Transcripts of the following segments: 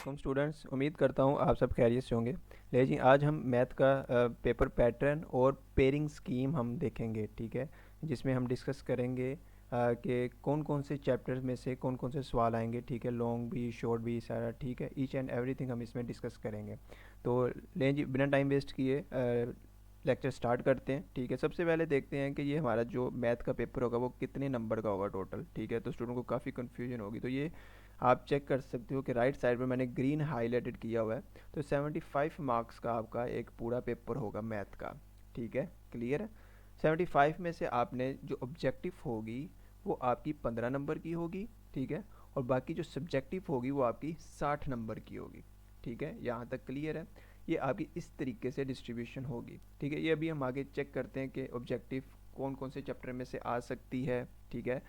वालेकुम स्टूडेंट्स, उम्मीद करता हूँ आप सब खैरियत से होंगे। ले जी, आज हम मैथ का पेपर पैटर्न और पेयरिंग स्कीम हम देखेंगे, ठीक है। जिसमें हम डिस्कस करेंगे कि कौन कौन से चैप्टर्स में से कौन कौन से सवाल आएंगे, ठीक है। लॉन्ग भी, शॉर्ट भी, सारा ठीक है। ईच एंड एवरीथिंग हम इसमें डिस्कस करेंगे। तो ले जी, बिना टाइम वेस्ट किए लेक्चर स्टार्ट करते हैं, ठीक है। सबसे पहले देखते हैं कि ये हमारा जो मैथ का पेपर होगा वो कितने नंबर का होगा टोटल, ठीक है। तो स्टूडेंट को काफ़ी कन्फ्यूजन होगी, तो ये आप चेक कर सकते हो कि राइट साइड पे मैंने ग्रीन हाईलाइटेड किया हुआ है। तो 75 मार्क्स का आपका एक पूरा पेपर होगा मैथ का, ठीक है। क्लियर है। 75 में से आपने जो ऑब्जेक्टिव होगी वो आपकी 15 नंबर की होगी, ठीक है। और बाकी जो सब्जेक्टिव होगी वो आपकी 60 नंबर की होगी, ठीक है। यहाँ तक क्लियर है। ये आपकी इस तरीके से डिस्ट्रीब्यूशन होगी, ठीक है। ये अभी हम आगे चेक करते हैं कि ऑब्जेक्टिव कौन कौन से चैप्टर में से आ सकती है, ठीक है।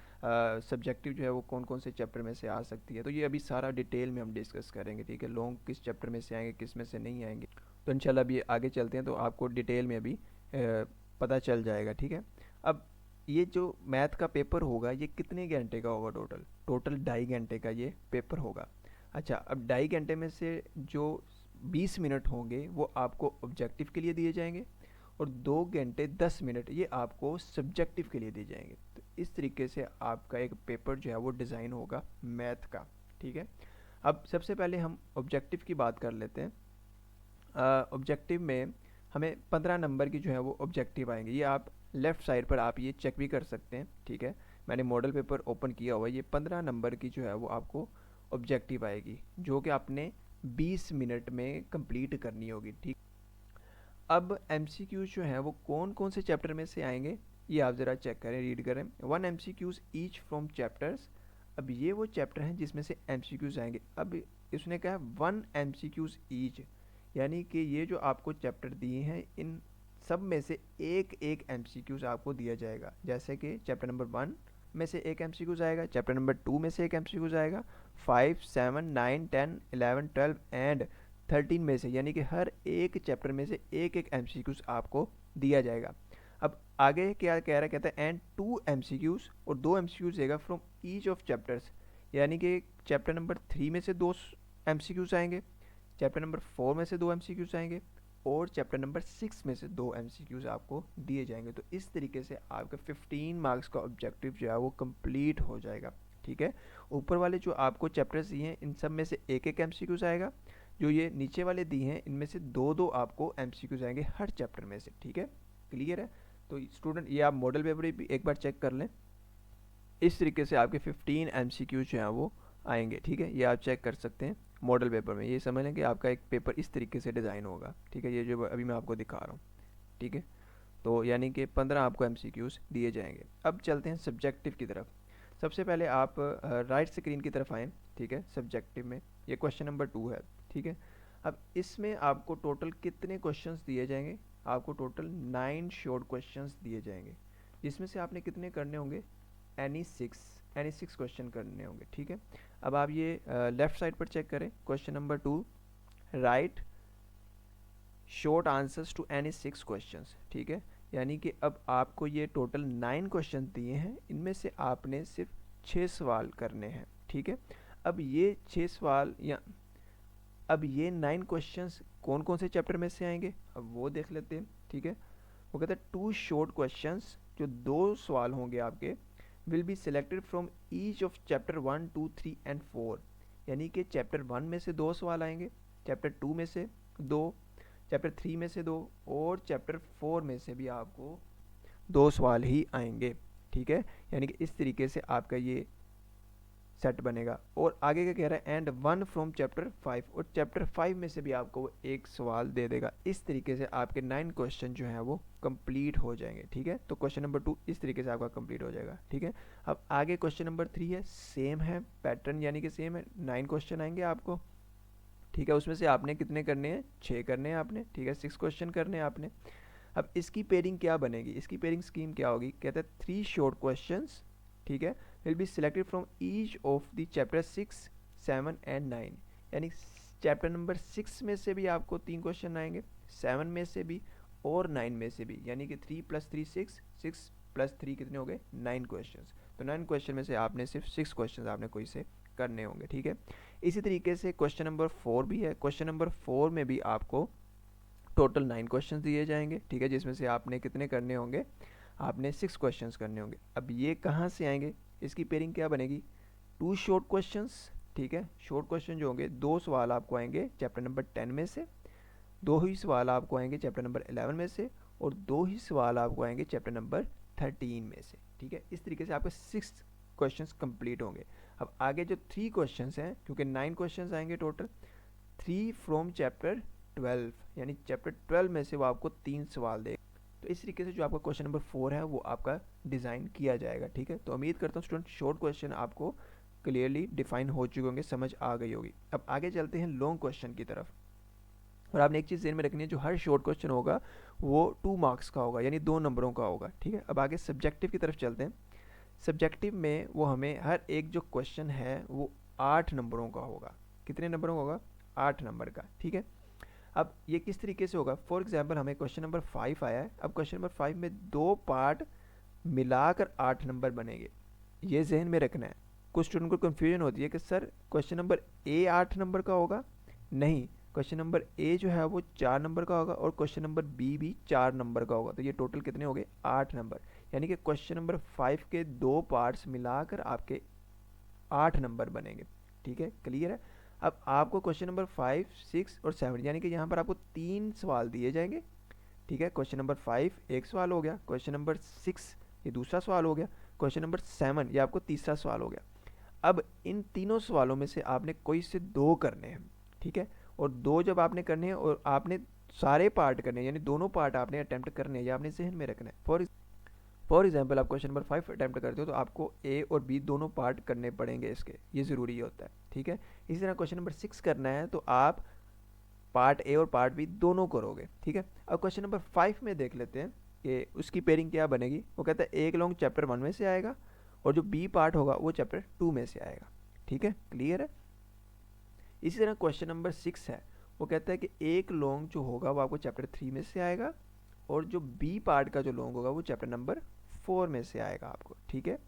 सब्जेक्टिव जो है वो कौन कौन से चैप्टर में से आ सकती है। तो ये अभी सारा डिटेल में हम डिस्कस करेंगे, ठीक है। लॉन्ग किस चैप्टर में से आएंगे, किस में से नहीं आएंगे। तो इंशाल्लाह अभी आगे चलते हैं तो आपको डिटेल में अभी पता चल जाएगा, ठीक है। अब ये जो मैथ का पेपर होगा ये कितने घंटे का होगा टोटल? टोटल 2.5 घंटे का ये पेपर होगा। अच्छा, अब 2.5 घंटे में से जो 20 मिनट होंगे वो आपको ऑब्जेक्टिव के लिए दिए जाएंगे और 2 घंटे 10 मिनट ये आपको सब्जेक्टिव के लिए दिए जाएंगे। तो इस तरीके से आपका एक पेपर जो है वो डिज़ाइन होगा मैथ का, ठीक है। अब सबसे पहले हम ऑब्जेक्टिव की बात कर लेते हैं। ऑब्जेक्टिव में हमें 15 नंबर की जो है वो ऑब्जेक्टिव आएंगे। ये आप लेफ़्ट साइड पर आप ये चेक भी कर सकते हैं, ठीक है। मैंने मॉडल पेपर ओपन किया हुआ है। ये 15 नंबर की जो है वो आपको ऑब्जेक्टिव आएगी जो कि आपने 20 मिनट में कंप्लीट करनी होगी, ठीक। अब एमसीक्यूज जो हैं वो कौन कौन से चैप्टर में से आएंगे ये आप ज़रा चेक करें, रीड करें। 1 MCQs ईच फ्रॉम चैप्टर्स। अब ये वो चैप्टर हैं जिसमें से एमसीक्यूज आएंगे। अब इसने कहा 1 MCQs ईच, यानी कि ये जो आपको चैप्टर दिए हैं इन सब में से एक एक एमसीक्यूज आपको दिया जाएगा। जैसे कि चैप्टर नंबर 1 में से एक एमसीक्यूज आएगा, चैप्टर नंबर 2 में से एक एमसीक्यूज आएगा, 5, 7, 9, 10, 11, 12 एंड 13 में से, यानी कि हर एक चैप्टर में से एक एक एमसीक्यूज आपको दिया जाएगा। अब आगे क्या कह रहा है, कहता है एंड 2 MCQs, और 2 MCQs देगा फ्रॉम ईच ऑफ चैप्टर्स, यानी कि चैप्टर नंबर 3 में से 2 MCQs आएंगे, चैप्टर नंबर 4 में से 2 MCQs आएंगे और चैप्टर नंबर 6 में से 2 MCQs आपको दिए जाएंगे। तो इस तरीके से आपका 15 मार्क्स का ऑब्जेक्टिव जो है वो कंप्लीट हो जाएगा, ठीक है। ऊपर वाले जो आपको चैप्टर्स दिए हैं इन सब में से एक एक एमसीक्यूज आएगा। जो ये नीचे वाले दिए हैं इनमें से दो दो आपको एमसीक्यूज आएंगे हर चैप्टर में से, ठीक है। क्लियर है। तो स्टूडेंट ये आप मॉडल पेपर भी एक बार चेक कर लें। इस तरीके से आपके 15 एमसीक्यूज जो हैं वो आएंगे, ठीक है। ये आप चेक कर सकते हैं मॉडल पेपर में। ये समझ लें कि आपका एक पेपर इस तरीके से डिज़ाइन होगा, ठीक है। ये जो अभी मैं आपको दिखा रहा हूँ, ठीक है। तो यानी कि 15 आपको एमसीक्यूज दिए जाएंगे। अब चलते हैं सब्जेक्टिव की तरफ। सबसे पहले आप राइट स्क्रीन की तरफ आएँ, ठीक है। सब्जेक्टिव में ये क्वेश्चन नंबर 2 है, ठीक है। अब इसमें आपको टोटल कितने क्वेश्चंस दिए जाएंगे? आपको टोटल 9 शॉर्ट क्वेश्चंस दिए जाएंगे, जिसमें से आपने कितने करने होंगे? एनी सिक्स क्वेश्चन करने होंगे, ठीक है। अब आप ये लेफ्ट साइड पर चेक करें, question number 2, write short answers to any 6 questions, ठीक है। यानी कि अब आपको ये टोटल 9 क्वेश्चन दिए हैं, इनमें से आपने सिर्फ 6 सवाल करने हैं, ठीक है। अब ये 6 सवाल या अब ये 9 क्वेश्चंस कौन कौन से चैप्टर में से आएंगे अब वो देख लेते हैं, ठीक है। वो कहता है 2 शॉर्ट क्वेश्चंस, जो 2 सवाल होंगे आपके, will be selected from each of chapter 1, 2, 3 and 4। यानी कि चैप्टर 1 में से 2 सवाल आएंगे, चैप्टर 2 में से 2, चैप्टर 3 में से 2 और चैप्टर 4 में से भी आपको 2 सवाल ही आएंगे, ठीक है। यानी कि इस तरीके से आपका ये सेट बनेगा। और आगे क्या कह रहा है, एंड 1 फ्रॉम चैप्टर 5, और चैप्टर 5 में से भी आपको वो एक सवाल दे देगा। इस तरीके से आपके 9 क्वेश्चन जो हैं वो कंप्लीट हो जाएंगे, ठीक है। तो क्वेश्चन नंबर 2 इस तरीके से आपका कंप्लीट हो जाएगा, ठीक है। अब आगे क्वेश्चन नंबर 3 है, सेम है पैटर्न, यानी कि सेम है, 9 क्वेश्चन आएंगे आपको, ठीक है। उसमें से आपने कितने करने हैं? 6 करने हैं आपने, ठीक है। 6 क्वेश्चन करने हैं आपने। अब इसकी पेयरिंग क्या बनेगी, इसकी पेयरिंग स्कीम क्या होगी? कहता है 3 शॉर्ट क्वेश्चंस, ठीक है, will be selected from each of the chapter 6, 7 and 9। यानी चैप्टर नंबर 6 में से भी आपको 3 क्वेश्चन आएंगे, 7 में से भी और 9 में से भी, यानी कि 3 + 3 6, 6 + 3 कितने हो गए? 9 क्वेश्चन। तो 9 क्वेश्चन में से आपने सिर्फ 6 क्वेश्चन आपने कोई से करने होंगे, ठीक है। इसी तरीके से क्वेश्चन नंबर 4 भी है। क्वेश्चन नंबर 4 में भी आपको टोटल 9 क्वेश्चन दिए जाएंगे, ठीक है, जिसमें से आपने कितने करने होंगे, आपने 6 क्वेश्चंस करने होंगे। अब ये कहाँ से आएंगे, इसकी पेयरिंग क्या बनेगी, 2 शॉर्ट क्वेश्चंस, ठीक है। शॉर्ट क्वेश्चन जो होंगे 2 सवाल आपको आएंगे चैप्टर नंबर 10 में से, 2 ही सवाल आपको आएंगे चैप्टर नंबर 11 में से, और 2 ही सवाल आपको आएंगे चैप्टर नंबर 13 में से, ठीक है। इस तरीके से आपके 6 क्वेश्चंस कंप्लीट होंगे। अब आगे जो 3 क्वेश्चंस हैं, क्योंकि 9 क्वेश्चंस आएंगे टोटल, 3 फ्रॉम चैप्टर 12, यानी चैप्टर 12 में से वो आपको 3 सवाल देगा। तो इस तरीके से जो आपका क्वेश्चन नंबर 4 है वो आपका डिज़ाइन किया जाएगा, ठीक है। तो उम्मीद करता हूँ स्टूडेंट शॉर्ट क्वेश्चन आपको क्लियरली डिफाइन हो चुके होंगे, समझ आ गई होगी। अब आगे चलते हैं लॉन्ग क्वेश्चन की तरफ। और आपने एक चीज़ ध्यान में रखनी है, जो हर शॉर्ट क्वेश्चन होगा वो 2 मार्क्स का होगा, यानी 2 नंबरों का होगा, ठीक है। अब आगे सब्जेक्टिव की तरफ चलते हैं। सब्जेक्टिव में वो हमें हर एक जो क्वेश्चन है वो 8 नंबरों का होगा। कितने नंबरों का होगा, 8 नंबर का, ठीक है। अब ये किस तरीके से होगा, फॉर एग्जाम्पल हमें क्वेश्चन नंबर 5 आया है। अब क्वेश्चन नंबर 5 में 2 पार्ट मिलाकर 8 नंबर बनेंगे, ये जहन में रखना है। कुछ स्टूडेंट को कन्फ्यूजन होती है कि sir question number A 8 number का होगा, नहीं, क्वेश्चन नंबर ए जो है वो 4 नंबर का होगा, और क्वेश्चन नंबर बी भी 4 नंबर का होगा। तो ये टोटल कितने हो गए, 8 नंबर, यानी कि क्वेश्चन नंबर 5 के 2 पार्ट्स मिलाकर आपके 8 नंबर बनेंगे, ठीक है, क्लियर है। अब आपको क्वेश्चन नंबर 5, 6 और 7, यानी कि यहाँ पर आपको 3 सवाल दिए जाएंगे, ठीक है। क्वेश्चन नंबर 5 एक सवाल हो गया, क्वेश्चन नंबर 6 ये दूसरा सवाल हो गया, क्वेश्चन नंबर 7 ये आपको तीसरा सवाल हो गया। अब इन तीनों सवालों में से आपने कोई से 2 करने हैं, ठीक है। और 2 जब आपने करने हैं और आपने सारे पार्ट करने हैं, यानी दोनों पार्ट आपने अटैम्प्ट करने हैं, या आपने जहन में रखना है। फॉर एग्जाम्पल आप क्वेश्चन नंबर 5 अटैम्प्ट करते हो तो आपको ए और बी दोनों पार्ट करने पड़ेंगे इसके, ये ज़रूरी होता है, ठीक है। इसी तरह क्वेश्चन नंबर 6 करना है तो आप पार्ट ए और पार्ट बी दोनों करोगे, ठीक है। अब क्वेश्चन नंबर 5 में देख लेते हैं कि उसकी पेयरिंग क्या बनेगी। वो कहता है एक लॉन्ग चैप्टर 1 में से आएगा, और जो बी पार्ट होगा वो चैप्टर 2 में से आएगा, ठीक है, क्लियर है। इसी तरह क्वेश्चन नंबर 6 है, वो कहता है कि एक लॉन्ग जो होगा वो आपको चैप्टर 3 में से आएगा, और जो बी पार्ट का जो लॉन्ग होगा वो चैप्टर नंबर 4 में से आएगा आपको, ठीक है।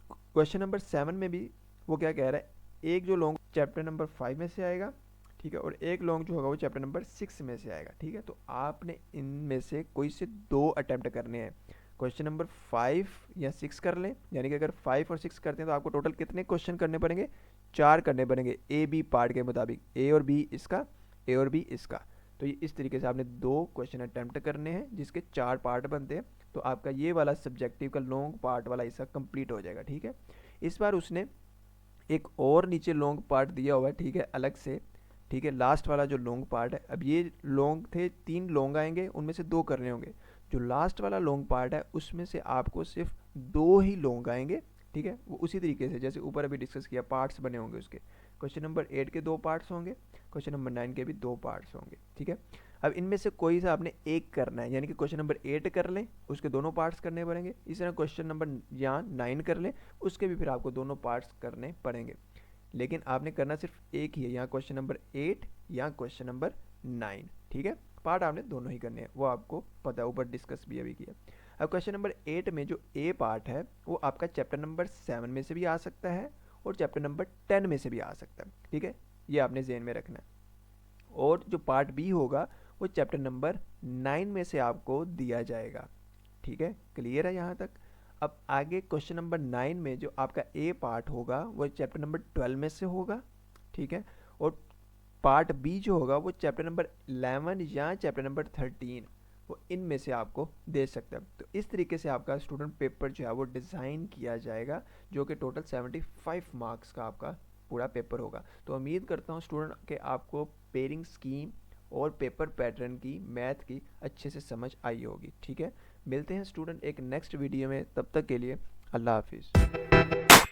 क्वेश्चन नंबर 7 में भी वो क्या कह रहा है, एक जो लॉन्ग चैप्टर नंबर 5 में से आएगा, ठीक है, और एक लॉन्ग जो होगा वो चैप्टर नंबर 6 में से आएगा, ठीक है। तो आपने इनमें से कोई से 2 अटैम्प्ट करने हैं। क्वेश्चन नंबर 5 या 6 कर लें, यानी कि अगर 5 और 6 करते हैं तो आपको टोटल कितने क्वेश्चन करने पड़ेंगे, 4 करने पड़ेंगे, ए बी पार्ट के मुताबिक, ए और बी इसका, ए और बी इसका। तो ये इस तरीके से आपने 2 क्वेश्चन अटैम्प्ट करने हैं जिसके 4 पार्ट बनते हैं। तो आपका ये वाला सब्जेक्टिव का लॉन्ग पार्ट वाला हिस्सा कंप्लीट हो जाएगा, ठीक है। इस बार उसने एक और नीचे लॉन्ग पार्ट दिया हुआ है, ठीक है, अलग से, ठीक है, लास्ट वाला जो लॉन्ग पार्ट है। अब ये लॉन्ग थे, 3 लॉन्ग आएंगे, उनमें से 2 करने होंगे। जो लास्ट वाला लॉन्ग पार्ट है उसमें से आपको सिर्फ 2 ही लॉन्ग आएंगे, ठीक है। वो उसी तरीके से जैसे ऊपर अभी डिस्कस किया, पार्ट्स बने होंगे उसके। क्वेश्चन नंबर 8 के 2 पार्ट्स होंगे, क्वेश्चन नंबर 9 के भी 2 पार्ट्स होंगे, ठीक है। अब इनमें से कोई सा आपने एक करना है, यानी कि क्वेश्चन नंबर 8 कर लें, उसके दोनों पार्ट्स करने पड़ेंगे। इस तरह क्वेश्चन नंबर यहाँ 9 कर लें, उसके भी फिर आपको दोनों पार्ट्स करने पड़ेंगे। लेकिन आपने करना सिर्फ एक ही है, यहाँ क्वेश्चन नंबर 8 या क्वेश्चन नंबर 9, ठीक है। पार्ट आपने दोनों ही करने हैं, वो आपको पता है, ऊपर डिस्कस भी अभी किया। अब क्वेश्चन नंबर 8 में जो ए पार्ट है वो आपका चैप्टर नंबर 7 में से भी आ सकता है और चैप्टर नंबर 10 में से भी आ सकता है, ठीक है, ये आपने ज़हन में रखना है। और जो पार्ट बी होगा वो चैप्टर नंबर 9 में से आपको दिया जाएगा, ठीक है, क्लियर है यहाँ तक। अब आगे क्वेश्चन नंबर 9 में जो आपका ए पार्ट होगा वो चैप्टर नंबर 12 में से होगा, ठीक है, और पार्ट बी जो होगा वो चैप्टर नंबर 11 या चैप्टर नंबर 13, वो इनमें से आपको दे सकता है। तो इस तरीके से आपका स्टूडेंट पेपर जो है वो डिज़ाइन किया जाएगा, जो कि टोटल 75 मार्क्स का आपका पूरा पेपर होगा। तो उम्मीद करता हूँ स्टूडेंट के आपको पेयरिंग स्कीम और पेपर पैटर्न की मैथ की अच्छे से समझ आई होगी, ठीक है। मिलते हैं स्टूडेंट एक नेक्स्ट वीडियो में, तब तक के लिए अल्लाह हाफिज़।